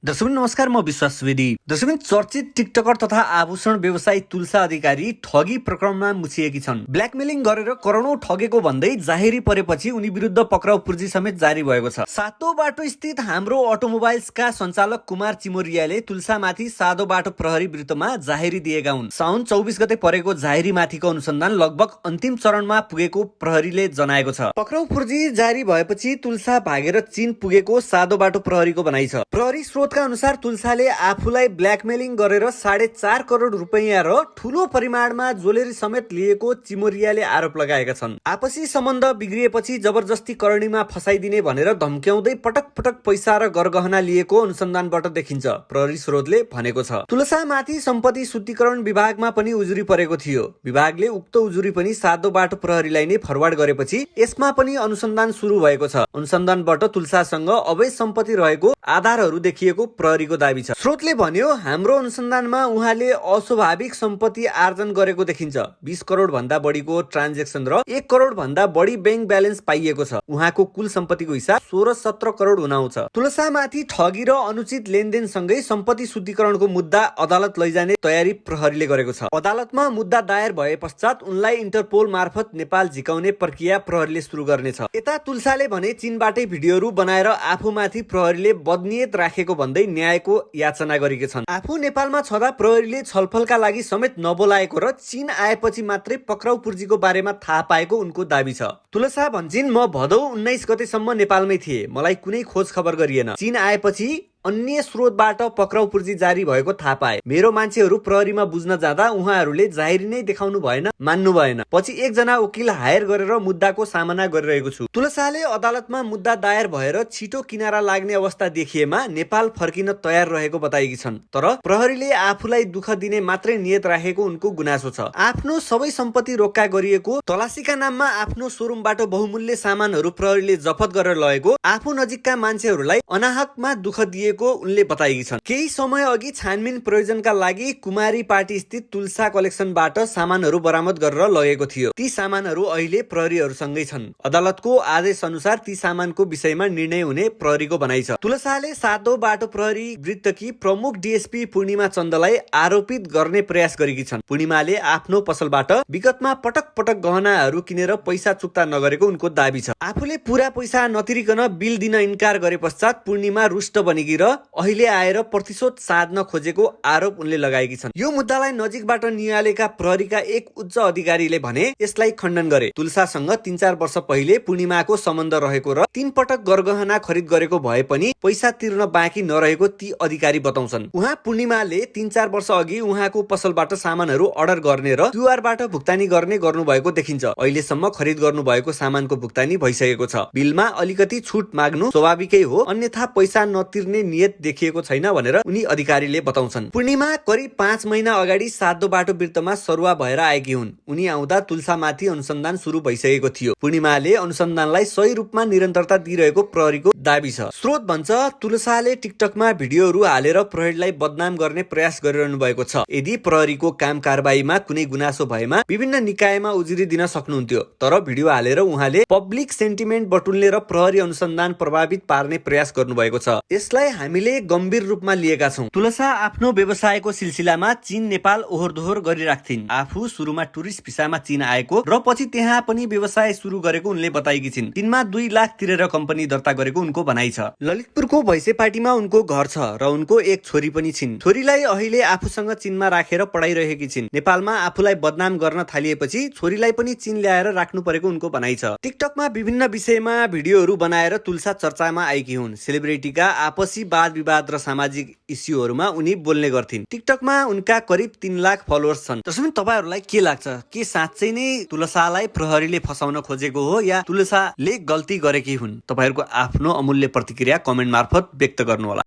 दर्शक नमस्कार, म विश्वास सुवेदी। दर्शक चर्चित टिकटकर तथा आभूषण व्यवसायी तुलसा अधिकारी ठगी प्रकरणमा मुछिएकी छन्। ब्ल्याकमेलिङ गरेर करोडौं ठगेको भन्दै जाहेरी परेपछि उनी विरुद्ध पक्राउ पूर्जी समेत जारी भएको छ। सातो बाटो स्थित हाम्रो अटोमोबाइल्सका सञ्चालक कुमार चिमोरियाले तुलसामाथि सातो बाटो प्रहरी विरुद्धमा जाहेरी दिएका हुन्। साउन 24 गते परेको जाहेरी माथिको अनुसन्धान लगभग अन्तिम चरणमा पुगेको प्रहरीले जनाएको छ। पक्राउ पूर्जी जारी भएपछि तुलसा भागेर चीन पुगेको सातो बाटो प्रहरीको भनाइ छ। प्रहरी स्रोतका अनुसार तुलसाले आफूलाई ब्ल्याकमेलिङ गरेर 4.5 करोड रुपैयाँ र ठूलो परिमाणमा ज्वेलरी समेत लिएको चिमोरियाले आरोप लगाएका छन्। आपसी सम्बन्ध बिग्रिएपछि जबरजस्ती करणीमा फसाइदिने भनेर धम्क्याउँदै पटक पटक पैसा र गरगहना लिएको अनुसन्धानबाट देखिन्छ, प्रहरी स्रोतले भनेको छ। तुलसामाथि सम्पत्ति शुद्धिकरण विभागमा पनि उजुरी परेको थियो। विभागले उक्त उजुरी पनि सातो बाटो प्रहरीलाई नै फरवार्ड गरेपछि यसमा पनि अनुसन्धान सुरु भएको छ। अनुसन्धानबाट तुलसासँग अवैध सम्पत्ति रहेको आधारहरू देखिएको प्रहरीको दाबी छ। स्रोतले भन्यो, हाम्रो अनुसन्धानमा उहाँले अस्वाभाविक सम्पत्ति आर्जन गरेको देखिन्छ। 20 करोड भन्दा बढीको ट्रान्जेक्सन र 1 करोड भन्दा बढी बैंक ब्यालेन्स पाइएको छ। उहाँको कुल सम्पत्तिको हिसाब 16-17 करोड हुन आउँछ। तुलसामाथि ठगी र अनुचित लेनदेन सँगै सम्पत्ति शुद्धिकरणको मुद्दा अदालत लैजाने तयारी प्रहरीले गरेको छ। अदालतमा मुद्दा दायर भए पश्चात उनलाई इन्टरपोल मार्फत नेपाल झिकाउने प्रक्रिया प्रहरीले सुरु गर्नेछ। यता तुलसाले भने चीनबाटै भिडियोहरू बनाएर आफूमाथि प्रहरीले बदनियत राखेको भन्दै न्यायको याचना गरेका छन्। आफू नेपालमा छँदा प्रहरीले छलफलका लागि समेत नबोलाएको र चीन आएपछि मात्रै पक्राउ पूर्जीको बारेमा थाहा पाएको उनको दाबी छ। तुलसा भन्छिन्, म भदौ 19 गतेसम्म नेपालमै थिए, मलाई कुनै खोज खबर गरिएन। चीन आएपछि अन्य स्रोतबाट पक्राउ पूर्जी जारी भएको थाहा पाए। मेरो मान्छेहरू प्रहरीमा बुझ्न जाँदा उहाँहरूले जाहेरी नै देखाउनु भएन, मान्नु भएन। पछि एकजना वकिल हायर गरेर मुद्दाको सामना गरिरहेको छु। तुलसाले अदालतमा मुद्दा दायर भएर छिटो किनारा लाग्ने अवस्था देखिएमा नेपाल फर्किन तयार रहेको बताएकी छन्। तर प्रहरीले आफूलाई दुःख दिने मात्रै नियत राखेको उनको गुनासो छ। आफ्नो सबै सम्पत्ति रोक्का गरिएको, तलासीका नाममा आफ्नो सोरुमबाट बहुमूल्य सामानहरू प्रहरीले जफत गरेर लगेको, आफू नजिकका मान्छेहरूलाई अनाहकमा दुःख दिएको उनले बताएकी छन्। केही समय अघि छानबिन प्रयोजनका लागि कुमारी पार्टी स्थित तुलसा कलेक्सनबाट सामानहरू बरामद गरेर लगेको थियो। ती सामानहरू अहिले प्रहरीहरूसँगै छन्। अदालतको आदेश अनुसार ती सामानको विषयमा निर्णय हुने प्रहरीको भनाइ छ। तुलसाले सातो बाटो प्रहरी वृत्तकी प्रमुख डीएसपी पूर्णिमा चन्दलाई आरोपित गर्ने प्रयास गरेकी छन्। पूर्णिमाले आफ्नो पसलबाट विगतमा पटक पटक गहनाहरू किनेर पैसा चुक्ता नगरेको उनको दाबी छ। आफूले पूरा पैसा नतिरिकन बिल दिन इन्कार गरे पश्चात पूर्णिमा रुष्ट बनेकी र अहिले आएर प्रतिशोध साध्न खोजेको आरोप उनले लगाएकी छन्। यो मुद्दालाई नजिकबाट निहालेका प्रहरीका एक उच्च अधिकारीले भने यसलाई खण्डन गरे। तुलसासँग 3-4 वर्ष पहिले पूर्णिमाको सम्बन्ध रहेको र 3 पटक गरगहना खरिद गरेको भए पनि पैसा तिर्न बाँकी नरहेको ती अधिकारी बताउँछन्। उहाँ पूर्णिमाले 3-4 वर्ष अघि उहाँको पसलबाट सामानहरू अर्डर गर्ने र क्युआरबाट भुक्तानी गर्ने गर्नुभएको देखिन्छ। अहिलेसम्म खरिद गर्नुभएको सामानको भुक्तानी भइसकेको छ। बिलमा अलिकति छुट माग्नु स्वाभाविकै हो, अन्यथा पैसा नतिर्ने नियत देखिएको छैन भनेर उनी अधिकारीले बताउँछन्। पूर्णिमा करिब 5 महिना अगाडि सातो बाटो वृत्तमा सरुवा भएर आएकी हुन्। उनी आउँदा तुलसामाथि अनुसन्धान सुरु भइसकेको थियो। पूर्णिमाले अनुसन्धानलाई सही रूपमा निरन्तरता दिइरहेको प्रहरीको दाबी छ। स्रोत भन्छ, तुलसाले टिकटकमा भिडियोहरू हालेर प्रहरीलाई बदनाम गर्ने प्रयास गरिरहनु भएको छ। यदि प्रहरीको काम कारबाहीमा कुनै गुनासो भएमा विभिन्न निकायमा उजुरी दिन सक्नुहुन्थ्यो, तर भिडियो हालेर उहाँले पब्लिक सेन्टिमेन्ट बटुल्ने र प्रहरी अनुसन्धान प्रभावित पार्ने प्रयास गर्नुभएको छ। यसलाई हामीले गम्भीर रूपमा लिएका छौं। तुलसा आफ्नो व्यवसायको सिलसिलामा चीन नेपाल ओहोरदोहोर गरिराख्थिन्। आफू सुरुमा टुरिस्ट भिसामा चीन आएको र पछि त्यहाँ पनि व्यवसाय सुरु गरेको उनले बताएकी छिन्। चीनमा 2 लाख तिरेर कम्पनी दर्ता गरेको उनको भनाइ छ। ललितपुरको भैसेपाटीमा उनको घर छ र उनको एक छोरी पनि छिन्। छोरीलाई अहिले आफूसँग चीनमा राखेर पढाइरहेकी छिन्। नेपालमा आफूलाई बदनाम गर्न थालिएपछि छोरीलाई पनि चीन ल्याएर राख्नु परेको उनको भनाइ छ। टिकटकमा विभिन्न विषयमा भिडियोहरू बनाएर तुलसा चर्चामा आएकी हुन्। सेलिब्रिटीका आपसी वाद विवाद र सामाजिक इस्युहरूमा उनी बोल्ने गर्थिन्। टिकटकमा उनका करिब 3 लाख फलोअर्स छन्। त्यसैले तपाईहरुलाई के लाग्छ? के साँच्चै नै तुलसालाई प्रहरीले फसाउन खोजेको हो या तुलसाले गल्ती गरेकी हुन्? तपाईहरुको आफ्नो अमूल्य प्रतिक्रिया कमेन्ट मार्फत व्यक्त गर्नुहोला।